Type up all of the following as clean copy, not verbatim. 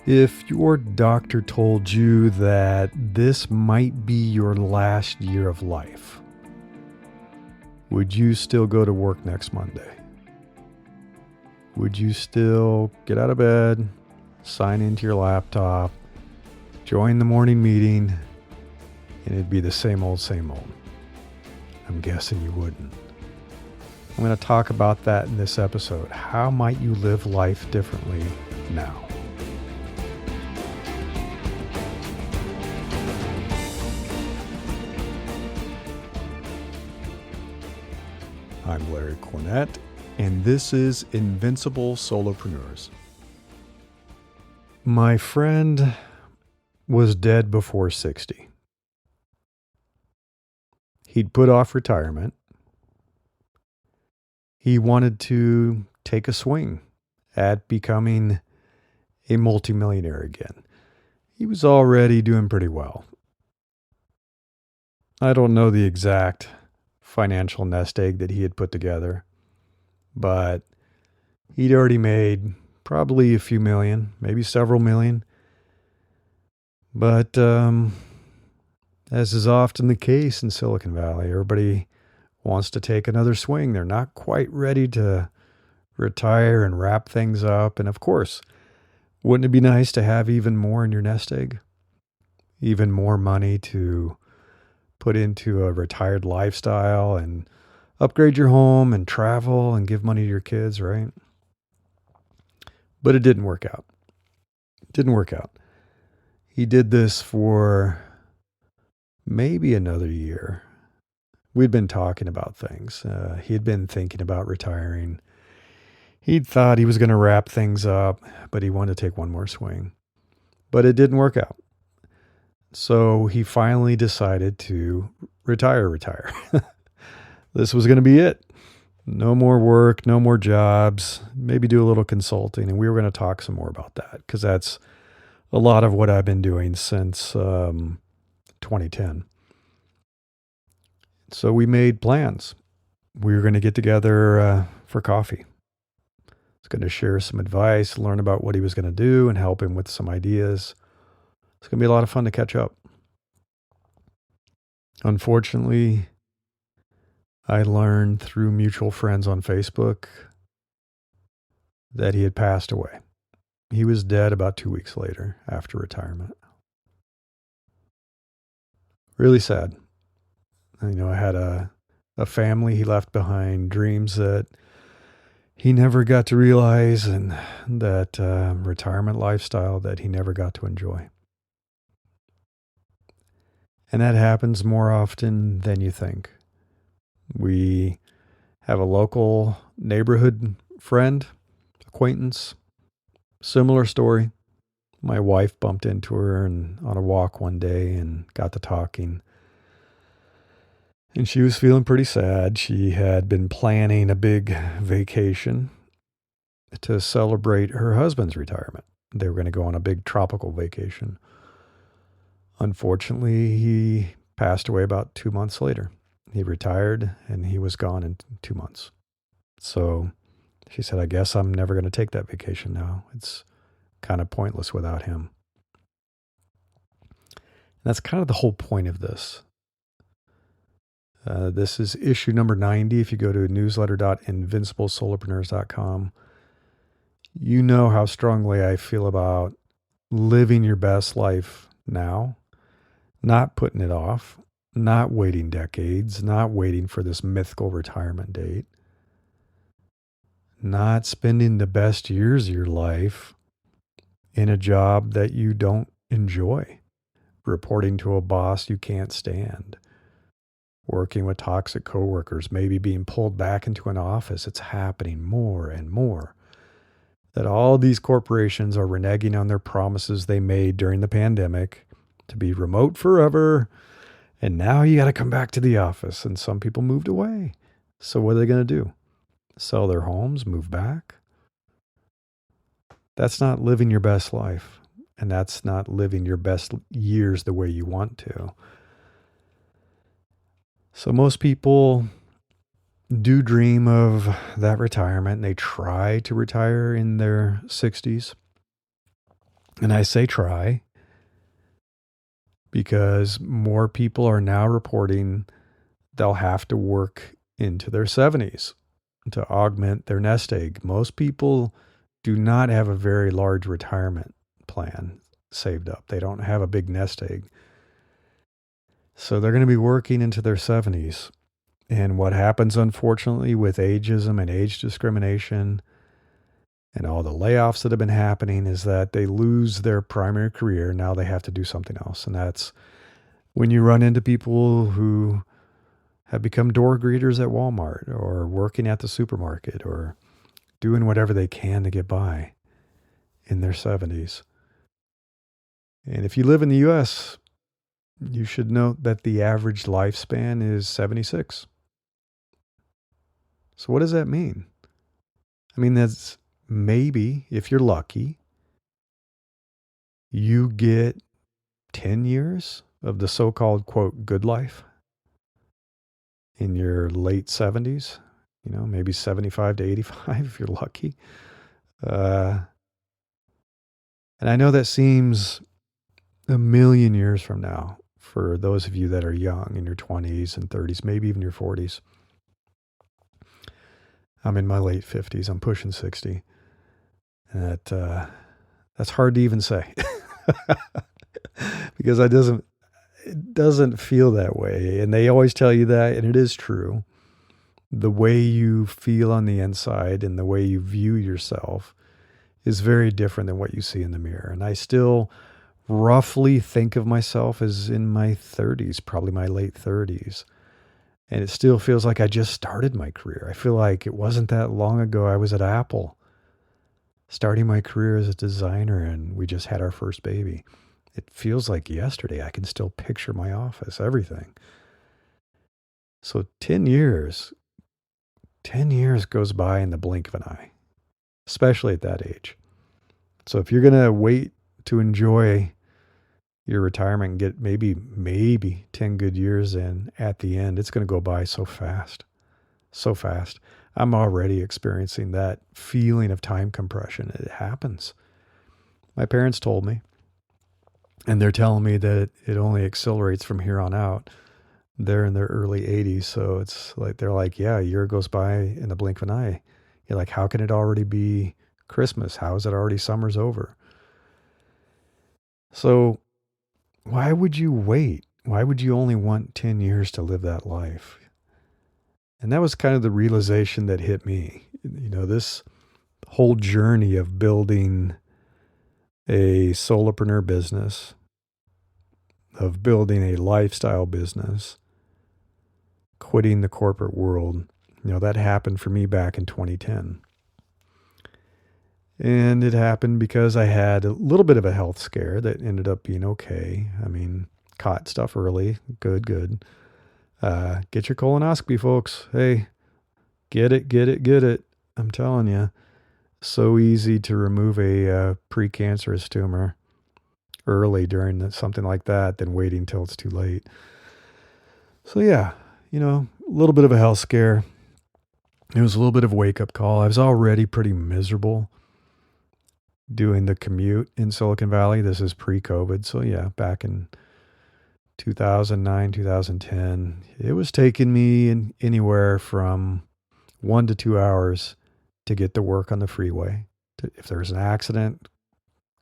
If your doctor told you that this might be your last year of life, would you still go to work next Monday? Would you still get out of bed, sign into your laptop, join the morning meeting, and it'd be the same old, same old? I'm guessing you wouldn't. I'm going to talk about that in this episode. How might you live life differently now? I'm Larry Cornett, and this is Invincible Solopreneurs. My friend was dead before 60. He'd put off retirement. He wanted to take a swing at becoming a multimillionaire again. He was already doing pretty well. I don't know the exact financial nest egg that he had put together, but he'd already made probably a few million, maybe several million. But as is often the case in Silicon Valley, everybody wants to take another swing. They're not quite ready to retire and wrap things up. And of course, wouldn't it be nice to have even more in your nest egg? Even more money to put into a retired lifestyle and upgrade your home and travel and give money to your kids, right? But it didn't work out. He did this for maybe another year. We'd been talking about things. He'd been thinking about retiring. He'd thought he was going to wrap things up, but he wanted to take one more swing. But it didn't work out. So he finally decided to retire. This was going to be it. No more work, no more jobs, maybe do a little consulting. And we were going to talk some more about that because that's a lot of what I've been doing since 2010. So we made plans. We were going to get together for coffee. I was going to share some advice, learn about what he was going to do, and help him with some ideas. It's going to be a lot of fun to catch up. Unfortunately, I learned through mutual friends on Facebook that he had passed away. He was dead about 2 weeks later after retirement. Really sad. I had a family he left behind, dreams that he never got to realize, and that retirement lifestyle that he never got to enjoy. And that happens more often than you think. We have a local neighborhood friend, acquaintance, similar story. My wife bumped into her on a walk one day and got to talking. And she was feeling pretty sad. She had been planning a big vacation to celebrate her husband's retirement. They were going to go on a big tropical vacation. Unfortunately, he passed away about 2 months later. He retired and he was gone in 2 months. So she said, I guess I'm never going to take that vacation now. It's kind of pointless without him. And that's kind of the whole point of this. This is issue number 90. If you go to newsletter.invinciblesolopreneurs.com, you know how strongly I feel about living your best life now, not putting it off, not waiting decades, not waiting for this mythical retirement date, not spending the best years of your life in a job that you don't enjoy, reporting to a boss you can't stand, working with toxic coworkers, maybe being pulled back into an office. It's happening more and more. That all these corporations are reneging on their promises they made during the pandemic to be remote forever. And now you got to come back to the office. And some people moved away. So what are they going to do? Sell their homes, move back? That's not living your best life. And that's not living your best years the way you want to. So most people do dream of that retirement. They try to retire in their 60s. And I say try because more people are now reporting they'll have to work into their 70s to augment their nest egg. Most people do not have a very large retirement plan saved up. They don't have a big nest egg. So they're going to be working into their 70s. And what happens, unfortunately, with ageism and age discrimination and all the layoffs that have been happening is that they lose their primary career. Now they have to do something else. And that's when you run into people who have become door greeters at Walmart or working at the supermarket or doing whatever they can to get by in their 70s. And if you live in the US, you should note that the average lifespan is 76. So what does that mean? I mean, that's maybe, if you're lucky, you get 10 years of the so-called, quote, good life in your late 70s, maybe 75 to 85 if you're lucky. And I know that seems a million years from now for those of you that are young in your 20s and 30s, maybe even your 40s. I'm in my late 50s. I'm pushing 60. And that's hard to even say because it doesn't feel that way. And they always tell you that, and it is true. The way you feel on the inside and the way you view yourself is very different than what you see in the mirror. And I still roughly think of myself as in my 30s, probably my late 30s. And it still feels like I just started my career. I feel like it wasn't that long ago I was at Apple, starting my career as a designer, and we just had our first baby. It feels like yesterday. I can still picture my office, everything. So 10 years goes by in the blink of an eye, especially at that age. So if you're going to wait to enjoy your retirement and get maybe 10 good years in at the end, it's going to go by so fast. So fast. I'm already experiencing that feeling of time compression. It happens. My parents told me, and they're telling me that it only accelerates from here on out. They're in their early 80s, so it's like they're like, yeah, a year goes by in the blink of an eye. You're like, how can it already be Christmas? How is it already summer's over? So why would you wait? Why would you only want 10 years to live that life? And that was kind of the realization that hit me. This whole journey of building a solopreneur business, of building a lifestyle business, quitting the corporate world, that happened for me back in 2010. And it happened because I had a little bit of a health scare that ended up being okay. I mean, caught stuff early. Good. Get your colonoscopy, folks. Hey, get it. I'm telling you. So easy to remove a precancerous tumor early during something like that than waiting till it's too late. So yeah, a little bit of a health scare. It was a little bit of a wake-up call. I was already pretty miserable doing the commute in Silicon Valley. This is pre-COVID. So yeah, back in 2009, 2010, it was taking me anywhere from 1 to 2 hours to get to work on the freeway. If there was an accident,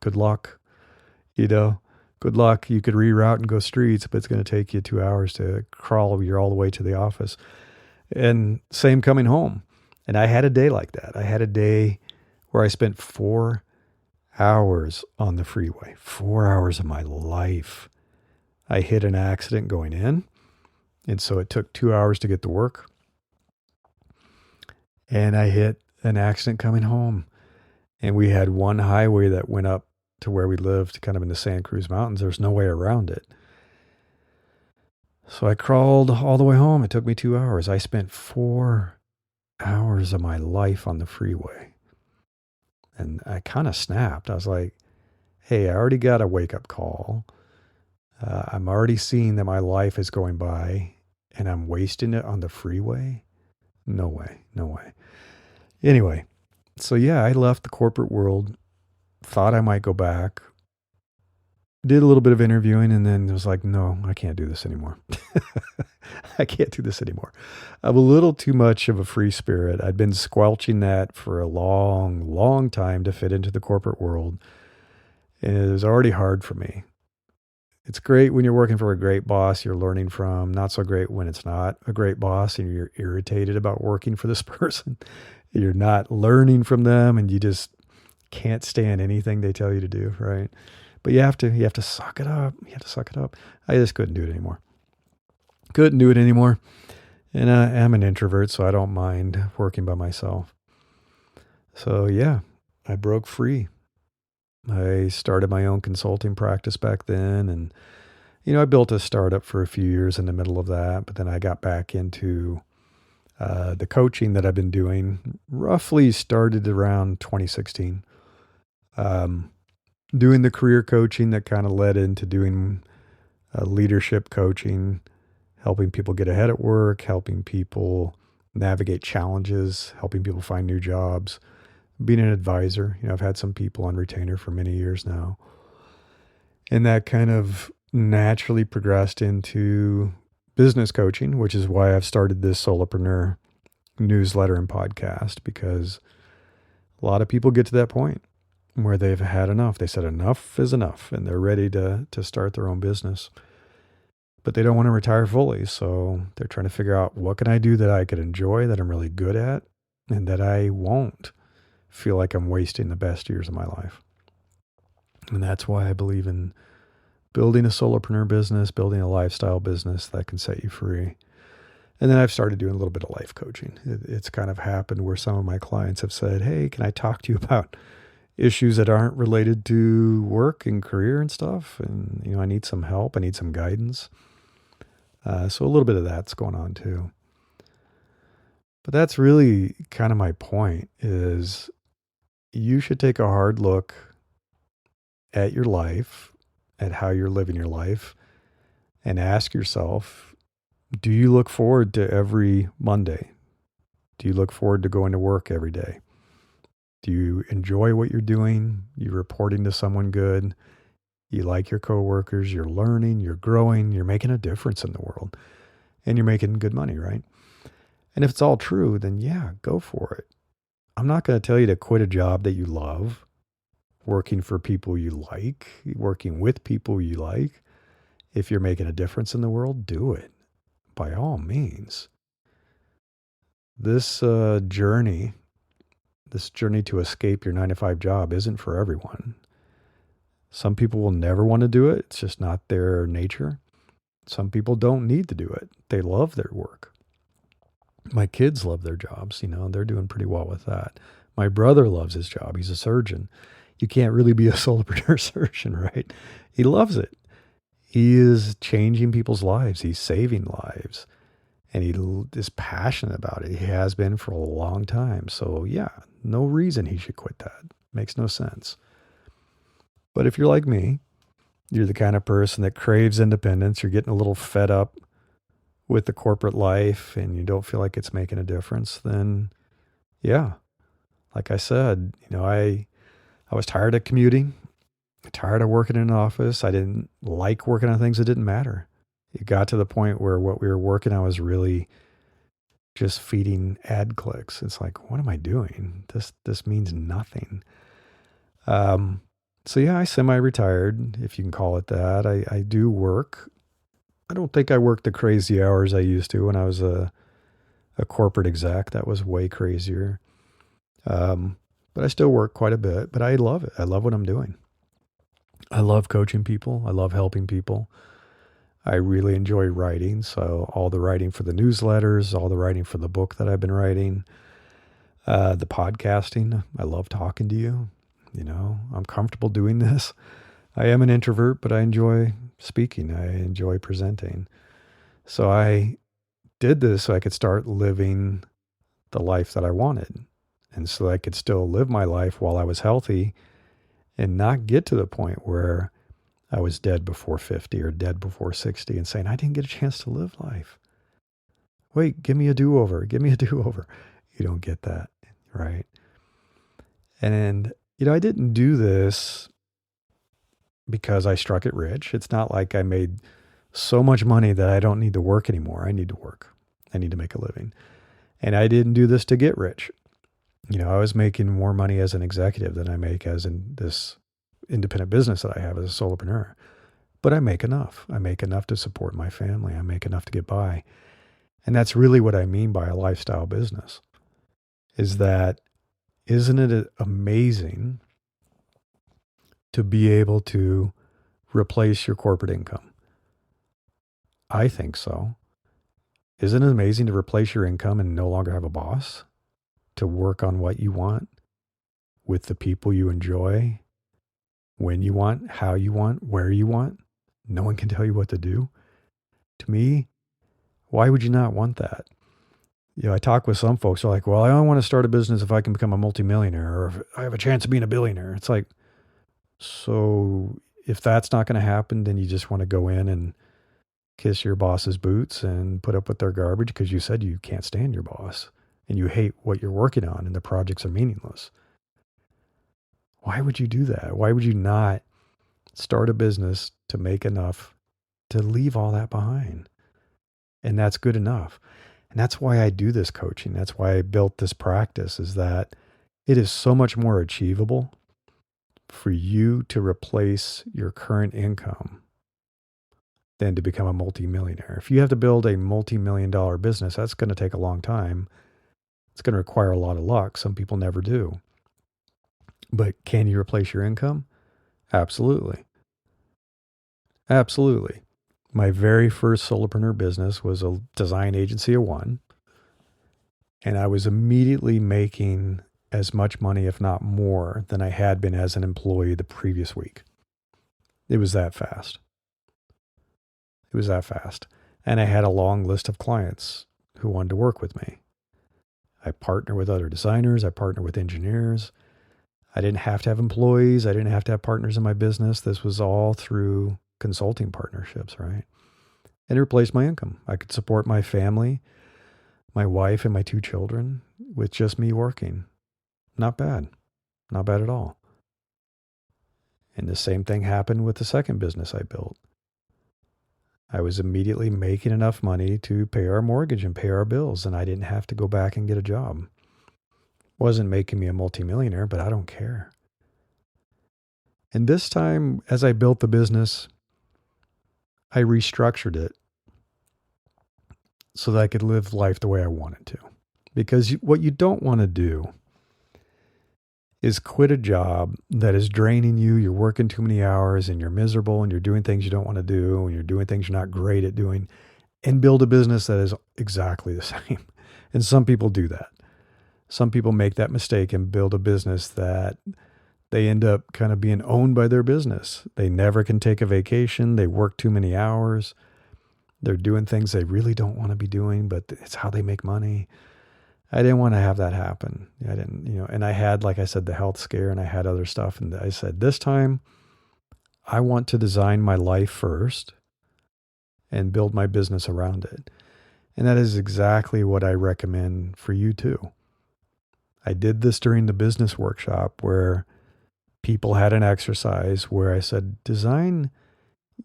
good luck. Good luck. You could reroute and go streets, but it's going to take you 2 hours to crawl all the way to the office. And same coming home. And I had a day like that. I had a day where I spent 4 hours on the freeway, 4 hours of my life. I hit an accident going in, and so it took 2 hours to get to work. And I hit an accident coming home. And we had one highway that went up to where we lived, kind of in the Santa Cruz Mountains. There's no way around it. So I crawled all the way home. It took me 2 hours. I spent 4 hours of my life on the freeway. And I kind of snapped. I was like, hey, I already got a wake-up call. I'm already seeing that my life is going by, and I'm wasting it on the freeway? No way. Anyway, so yeah, I left the corporate world, thought I might go back. Did a little bit of interviewing and then was like, no, I can't do this anymore. I can't do this anymore. I'm a little too much of a free spirit. I'd been squelching that for a long, long time to fit into the corporate world. And it was already hard for me. It's great when you're working for a great boss you're learning from, not so great when it's not a great boss and you're irritated about working for this person. You're not learning from them and you just can't stand anything they tell you to do, right? But you have to suck it up. You have to suck it up. I just couldn't do it anymore. Couldn't do it anymore. And I am an introvert, so I don't mind working by myself. So yeah, I broke free. I started my own consulting practice back then. And, I built a startup for a few years in the middle of that. But then I got back into the coaching that I've been doing, roughly started around 2016. Doing the career coaching that kind of led into doing leadership coaching, helping people get ahead at work, helping people navigate challenges, helping people find new jobs, being an advisor. I've had some people on retainer for many years now. And that kind of naturally progressed into business coaching, which is why I've started this Solopreneur newsletter and podcast, because a lot of people get to that point where they've had enough. They said enough is enough and they're ready to start their own business. But they don't want to retire fully. So they're trying to figure out, what can I do that I could enjoy, that I'm really good at, and that I won't feel like I'm wasting the best years of my life. And that's why I believe in building a solopreneur business, building a lifestyle business that can set you free. And then I've started doing a little bit of life coaching. It's kind of happened where some of my clients have said, hey, can I talk to you about issues that aren't related to work and career and stuff? And, I need some help. I need some guidance. So a little bit of that's going on too. But that's really kind of my point, is you should take a hard look at your life, at how you're living your life, and ask yourself, do you look forward to every Monday? Do you look forward to going to work every day? Do you enjoy what you're doing? You're reporting to someone good. You like your coworkers. You're learning. You're growing. You're making a difference in the world. And you're making good money, right? And if it's all true, then yeah, go for it. I'm not going to tell you to quit a job that you love, working for people you like, working with people you like. If you're making a difference in the world, do it. By all means. This journey to escape your 9-to-5 job isn't for everyone. Some people will never want to do it. It's just not their nature. Some people don't need to do it. They love their work. My kids love their jobs. They're doing pretty well with that. My brother loves his job. He's a surgeon. You can't really be a solopreneur surgeon, right? He loves it. He is changing people's lives. He's saving lives. And he is passionate about it. He has been for a long time. So yeah, no reason he should quit that. Makes no sense. But if you're like me, you're the kind of person that craves independence. You're getting a little fed up with the corporate life and you don't feel like it's making a difference, then yeah, like I said, I was tired of commuting, tired of working in an office. I didn't like working on things that didn't matter. It got to the point where what we were working on was really just feeding ad clicks. It's like, what am I doing? This means nothing. So yeah, I semi-retired, if you can call it that. I do work. I don't think I work the crazy hours I used to when I was a corporate exec. That was way crazier. But I still work quite a bit, but I love it. I love what I'm doing. I love coaching people. I love helping people. I really enjoy writing. So all the writing for the newsletters, all the writing for the book that I've been writing, the podcasting. I love talking to you. I'm comfortable doing this. I am an introvert, but I enjoy speaking. I enjoy presenting. So I did this so I could start living the life that I wanted. And so I could still live my life while I was healthy and not get to the point where I was dead before 50 or dead before 60 and saying, I didn't get a chance to live life. Wait, give me a do-over. Give me a do-over. You don't get that, right? And, I didn't do this because I struck it rich. It's not like I made so much money that I don't need to work anymore. I need to work. I need to make a living. And I didn't do this to get rich. I was making more money as an executive than I make as in this independent business that I have as a solopreneur. But I make enough. I make enough to support my family. I make enough to get by. And that's really what I mean by a lifestyle business, is that, isn't it amazing to be able to replace your corporate income? I think so. Isn't it amazing to replace your income and no longer have a boss? To work on what you want with the people you enjoy, when you want, how you want, where you want. No one can tell you what to do. To me, why would you not want that? I talk with some folks who are like, well, I only want to start a business if I can become a multimillionaire or if I have a chance of being a billionaire. It's like, so if that's not going to happen, then you just want to go in and kiss your boss's boots and put up with their garbage because you said you can't stand your boss and you hate what you're working on and the projects are meaningless. Why would you do that? Why would you not start a business to make enough to leave all that behind? And that's good enough. And that's why I do this coaching. That's why I built this practice, is that it is so much more achievable for you to replace your current income than to become a multimillionaire. If you have to build a multi-million-dollar business, that's going to take a long time. It's going to require a lot of luck. Some people never do. But can you replace your income? Absolutely. Absolutely. My very first solopreneur business was a design agency of one. And I was immediately making as much money, if not more, than I had been as an employee the previous week. It was that fast. It was that fast. And I had a long list of clients who wanted to work with me. I partner with other designers. I partner with engineers. I didn't have to have employees. I didn't have to have partners in my business. This was all through consulting partnerships, right? And it replaced my income. I could support my family, my wife, and my 2 children with just me working. Not bad. Not bad at all. And the same thing happened with the second business I built. I was immediately making enough money to pay our mortgage and pay our bills, and I didn't have to go back and get a job. Wasn't making me a multimillionaire, but I don't care. And this time, as I built the business, I restructured it so that I could live life the way I wanted to. Because what you don't want to do is quit a job that is draining you. You're working too many hours and you're miserable and you're doing things you don't want to do and you're doing things you're not great at doing, and build a business that is exactly the same. And some people do that. Some people make that mistake and build a business that they end up kind of being owned by their business. They never can take a vacation. They work too many hours. They're doing things they really don't want to be doing, but it's how they make money. I didn't want to have that happen. I didn't, and I had, like I said, the health scare and I had other stuff. And I said, this time I want to design my life first and build my business around it. And that is exactly what I recommend for you too. I did this during the business workshop where people had an exercise where I said, design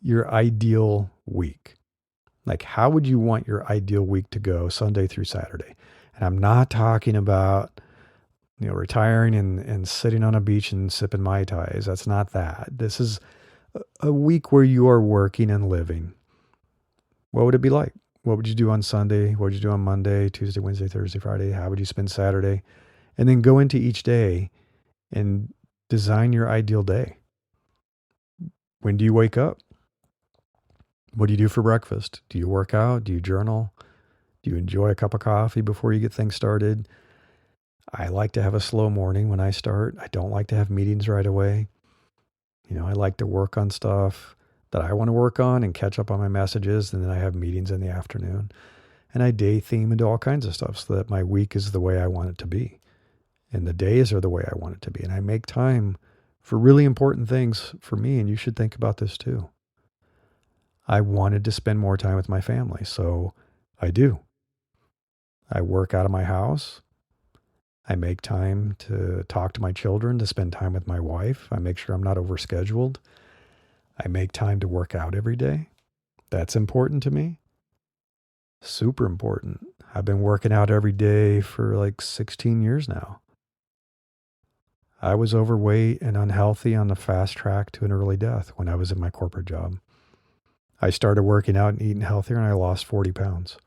your ideal week. Like, how would you want your ideal week to go Sunday through Saturday? And I'm not talking about, retiring and sitting on a beach and sipping Mai Tais. That's not that. This is a week where you are working and living. What would it be like? What would you do on Sunday? What would you do on Monday, Tuesday, Wednesday, Thursday, Friday? How would you spend Saturday? And then go into each day and design your ideal day. When do you wake up? What do you do for breakfast? Do you work out? Do you journal? Do you enjoy a cup of coffee before you get things started? I like to have a slow morning when I start. I don't like to have meetings right away. I like to work on stuff that I want to work on and catch up on my messages. And then I have meetings in the afternoon. And I day theme into all kinds of stuff so that my week is the way I want it to be. And the days are the way I want it to be. And I make time for really important things for me. And you should think about this too. I wanted to spend more time with my family, so I do. I work out of my house. I make time to talk to my children, to spend time with my wife. I make sure I'm not overscheduled. I make time to work out every day. That's important to me. Super important. I've been working out every day for like 16 years now. I was overweight and unhealthy on the fast track to an early death when I was in my corporate job. I started working out and eating healthier and I lost 40 pounds.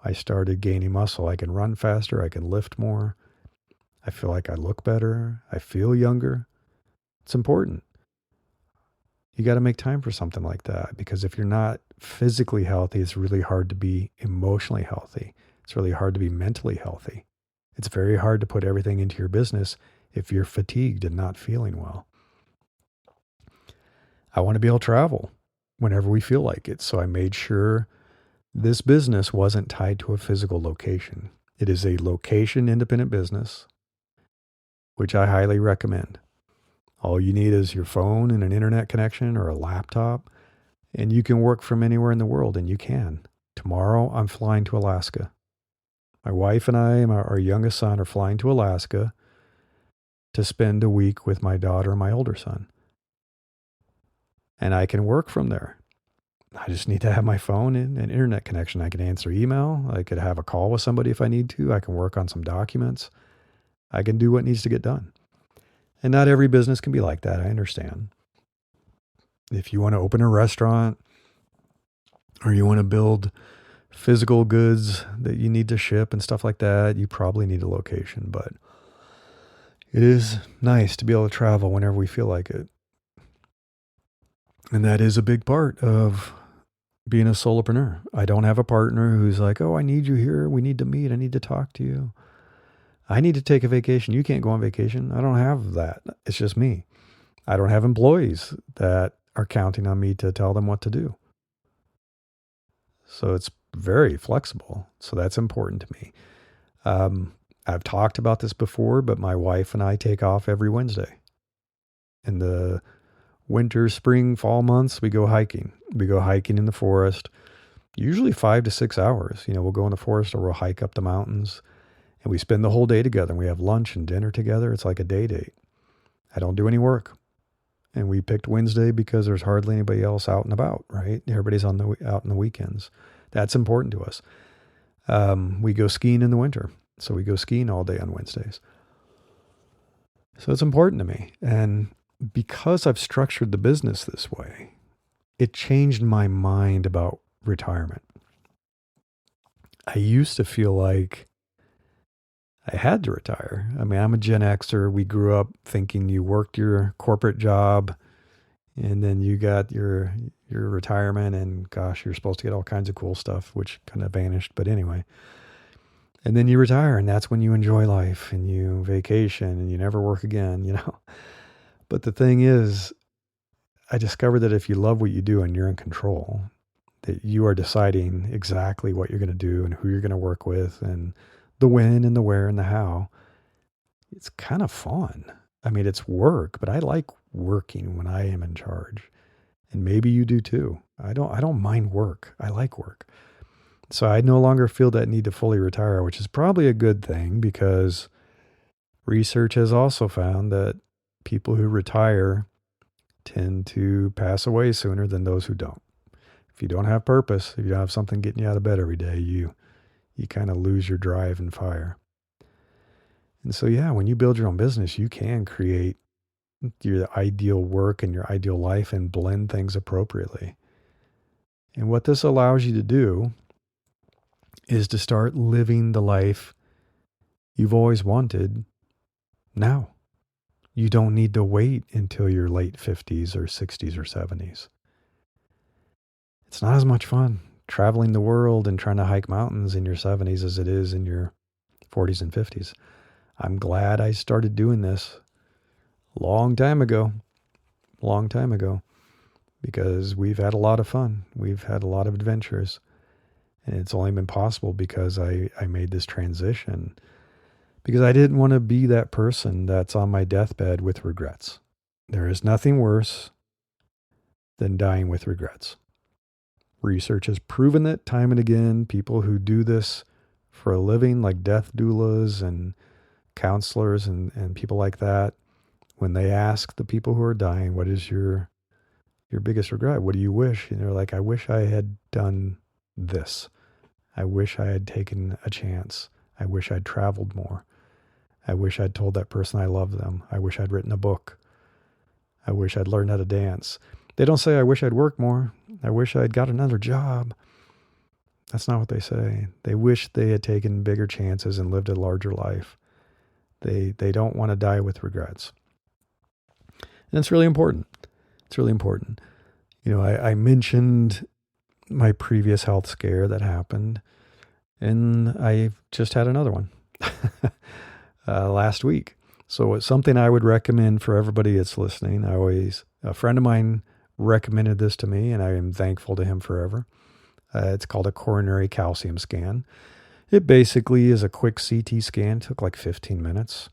I started gaining muscle. I can run faster. I can lift more. I feel like I look better. I feel younger. It's important. You got to make time for something like that because if you're not physically healthy, it's really hard to be emotionally healthy. It's really hard to be mentally healthy. It's very hard to put everything into your business if you're fatigued and not feeling well. I want to be able to travel whenever we feel like it. So I made sure this business wasn't tied to a physical location. It is a location independent business, which I highly recommend. All you need is your phone and an internet connection or a laptop, and you can work from anywhere in the world, and you can. Tomorrow, I'm flying to Alaska. My wife and I and our youngest son are flying to Alaska to spend a week with my daughter and my older son. And I can work from there. I just need to have my phone and an internet connection. I can answer email. I could have a call with somebody if I need to. I can work on some documents. I can do what needs to get done. And not every business can be like that. I understand. If you want to open a restaurant or you want to build physical goods that you need to ship and stuff like that, you probably need a location. But it is nice to be able to travel whenever we feel like it. And that is a big part of being a solopreneur. I don't have a partner who's like, oh, I need you here. We need to meet. I need to talk to you. I need to take a vacation. You can't go on vacation. I don't have that. It's just me. I don't have employees that are counting on me to tell them what to do. So it's very flexible. So that's important to me. I've talked about this before, but my wife and I take off every Wednesday. In the winter, spring, fall months, we go hiking. We go hiking in the forest, usually 5 to 6 hours. We'll go in the forest or we'll hike up the mountains. And we spend the whole day together. And we have lunch and dinner together. It's like a day date. I don't do any work. And we picked Wednesday because there's hardly anybody else out and about, right? Everybody's out on the weekends. That's important to us. We go skiing in the winter. So we go skiing all day on Wednesdays. So it's important to me. And because I've structured the business this way, it changed my mind about retirement. I used to feel like I had to retire. I mean, I'm a Gen Xer. We grew up thinking you worked your corporate job and then you got your retirement and gosh, you're supposed to get all kinds of cool stuff, which kind of vanished. But anyway, and then you retire and that's when you enjoy life and you vacation and you never work again, But the thing is, I discovered that if you love what you do and you're in control, that you are deciding exactly what you're going to do and who you're going to work with and the when and the where and the how, it's kind of fun. I mean, it's work, but I like working when I am in charge. And maybe you do too. I don't mind work. I like work. So I no longer feel that need to fully retire, which is probably a good thing because research has also found that people who retire tend to pass away sooner than those who don't. If you don't have purpose, if you don't have something getting you out of bed every day, you kind of lose your drive and fire. And so, yeah, when you build your own business, you can create your ideal work and your ideal life and blend things appropriately. And what this allows you to do is to start living the life you've always wanted now. You don't need to wait until your late 50s or 60s or 70s. It's not as much fun traveling the world and trying to hike mountains in your 70s as it is in your 40s and 50s. I'm glad I started doing this long time ago, because we've had a lot of fun. We've had a lot of adventures. And it's only been possible because I made this transition. Because I didn't want to be that person that's on my deathbed with regrets. There is nothing worse than dying with regrets. Research has proven that time and again. People who do this for a living, like death doulas and counselors and people like that, when they ask the people who are dying, what is your Your biggest regret. What do you wish? And they're like, I wish I had done this. I wish I had taken a chance. I wish I'd traveled more. I wish I'd told that person I love them. I wish I'd written a book. I wish I'd learned how to dance. They don't say, I wish I'd worked more. I wish I'd got another job. That's not what they say. They wish they had taken bigger chances and lived a larger life. They don't want to die with regrets. And it's really important. It's really important. I mentioned my previous health scare that happened, and I just had another one last week. So it's something I would recommend for everybody that's listening. A friend of mine recommended this to me, and I am thankful to him forever. It's called a coronary calcium scan. It basically is a quick CT scan. It took like 15 minutes.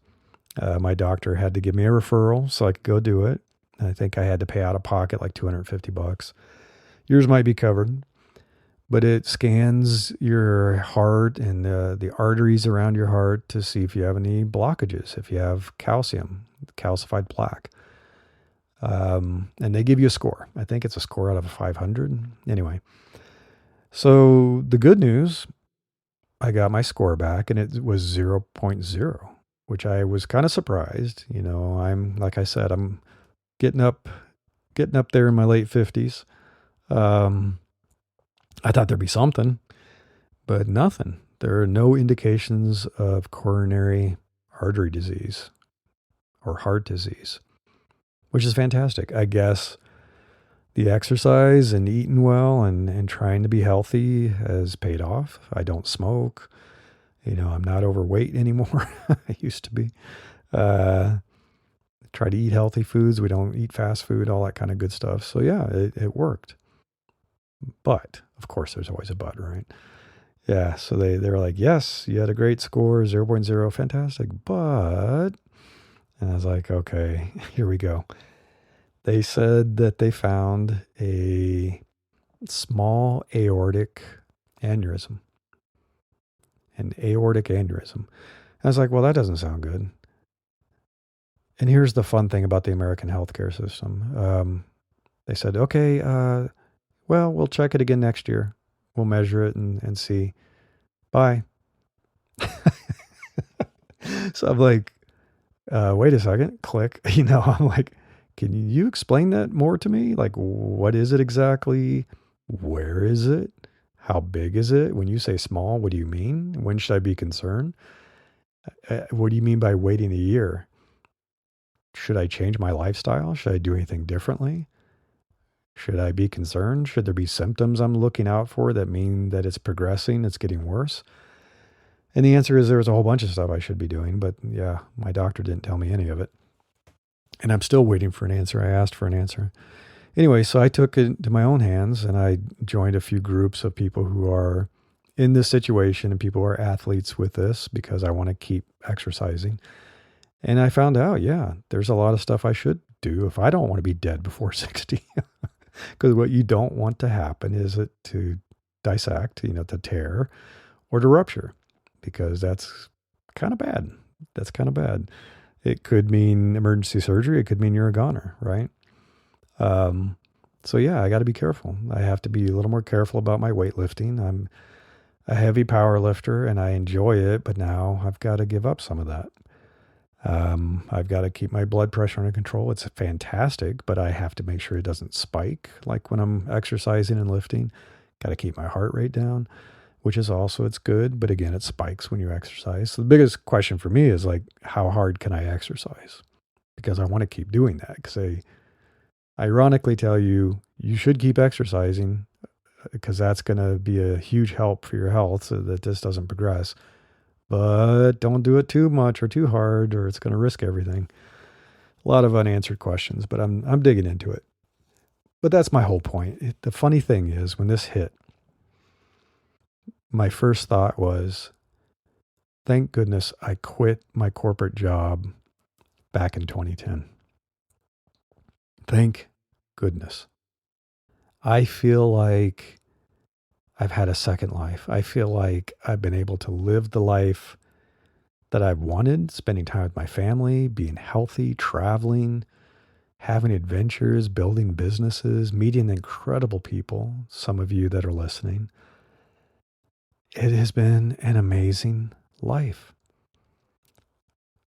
My doctor had to give me a referral so I could go do it. I think I had to pay out of pocket like $250. Yours might be covered, but it scans your heart and the arteries around your heart to see if you have any blockages, if you have calcified plaque. And they give you a score. I think it's a score out of 500. Anyway, so the good news, I got my score back and it was 0.0, which I was kind of surprised. Like I said, I'm getting up there in my late 50s. I thought there'd be something, but nothing. There are no indications of coronary artery disease or heart disease, which is fantastic. I guess the exercise and eating well and trying to be healthy has paid off. I don't smoke. I'm not overweight anymore. I used to be. Try to eat healthy foods. We don't eat fast food, all that kind of good stuff. So yeah, it worked. But of course there's always a but, right? Yeah. So they're like, yes, you had a great score, 0.0, fantastic. But, and I was like, okay, here we go. They said that they found a small aortic aneurysm. An aortic aneurysm. I was like, well, that doesn't sound good. And here's the fun thing about the American healthcare system. They said, okay, well, we'll check it again next year. We'll measure it and see. Bye. So I'm like, wait a second, click. I'm like, can you explain that more to me? Like, what is it exactly? Where is it? How big is it? When you say small, what do you mean? When should I be concerned? What do you mean by waiting a year? Should I change my lifestyle? Should I do anything differently? Should I be concerned? Should there be symptoms I'm looking out for that mean that it's progressing, it's getting worse? And the answer is there's a whole bunch of stuff I should be doing, but yeah, my doctor didn't tell me any of it. And I'm still waiting for an answer. I asked for an answer. Anyway, so I took it into my own hands and I joined a few groups of people who are in this situation and people who are athletes with this because I want to keep exercising. And I found out, yeah, there's a lot of stuff I should do if I don't want to be dead before 60. Because what you don't want to happen is it to dissect, to tear or to rupture, because that's kind of bad. That's kind of bad. It could mean emergency surgery. It could mean you're a goner, right? So yeah, I got to be careful. I have to be a little more careful about my weightlifting. I'm a heavy power lifter and I enjoy it, but now I've got to give up some of that. I've got to keep my blood pressure under control. It's fantastic, but I have to make sure it doesn't spike like when I'm exercising and lifting. Got to keep my heart rate down, which is also, it's good. But again, it spikes when you exercise. So the biggest question for me is like, how hard can I exercise? Because I want to keep doing that. Because I ironically tell you, you should keep exercising because that's going to be a huge help for your health so that this doesn't progress. But don't do it too much or too hard, or it's going to risk everything. A lot of unanswered questions, but I'm digging into it. But that's my whole point. The funny thing is, when this hit, my first thought was, thank goodness I quit my corporate job back in 2010. Thank goodness. I feel like I've had a second life. I feel like I've been able to live the life that I've wanted, spending time with my family, being healthy, traveling, having adventures, building businesses, meeting incredible people, some of you that are listening. It has been an amazing life.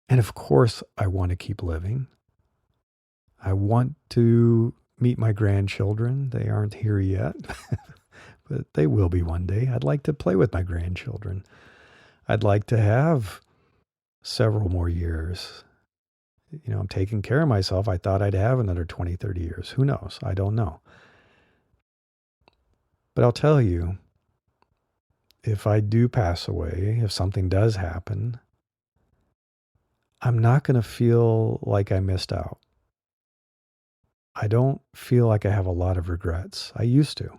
And of course, I want to keep living. I want to meet my grandchildren. They aren't here yet, but they will be one day. I'd like to play with my grandchildren. I'd like to have several more years. I'm taking care of myself. I thought I'd have another 20, 30 years. Who knows? I don't know. But I'll tell you, if I do pass away, if something does happen, I'm not going to feel like I missed out. I don't feel like I have a lot of regrets. I used to.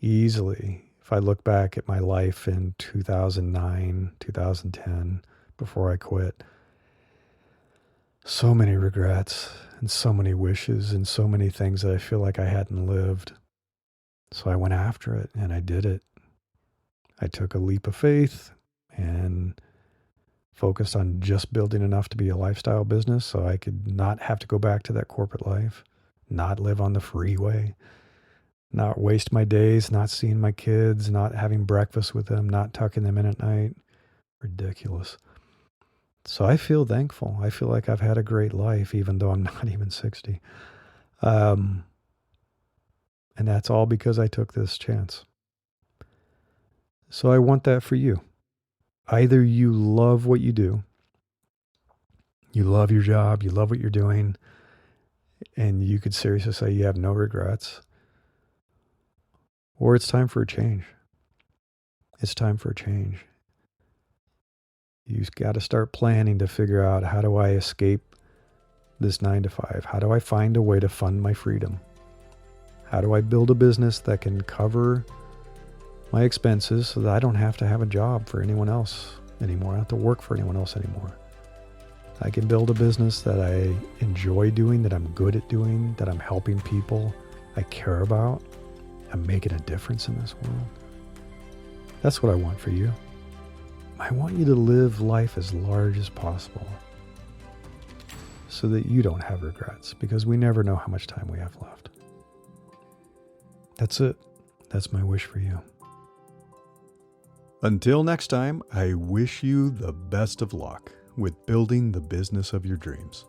Easily. If I look back at my life in 2009, 2010, before I quit, so many regrets and so many wishes and so many things that I feel like I hadn't lived. So I went after it and I did it. I took a leap of faith and focused on just building enough to be a lifestyle business so I could not have to go back to that corporate life, not live on the freeway, not waste my days, not seeing my kids, not having breakfast with them, not tucking them in at night. Ridiculous. So I feel thankful. I feel like I've had a great life, even though I'm not even 60. And that's all because I took this chance. So I want that for you. Either you love what you do, you love your job, you love what you're doing, and you could seriously say you have no regrets, or it's time for a change. It's time for a change. You've got to start planning to figure out, how do I escape this 9 to 5? How do I find a way to fund my freedom? How do I build a business that can cover my expenses so that I don't have to have a job for anyone else anymore? I don't have to work for anyone else anymore. I can build a business that I enjoy doing, that I'm good at doing, that I'm helping people I care about. I'm making a difference in this world. That's what I want for you. I want you to live life as large as possible so that you don't have regrets, because we never know how much time we have left. That's it. That's my wish for you. Until next time, I wish you the best of luck with building the business of your dreams.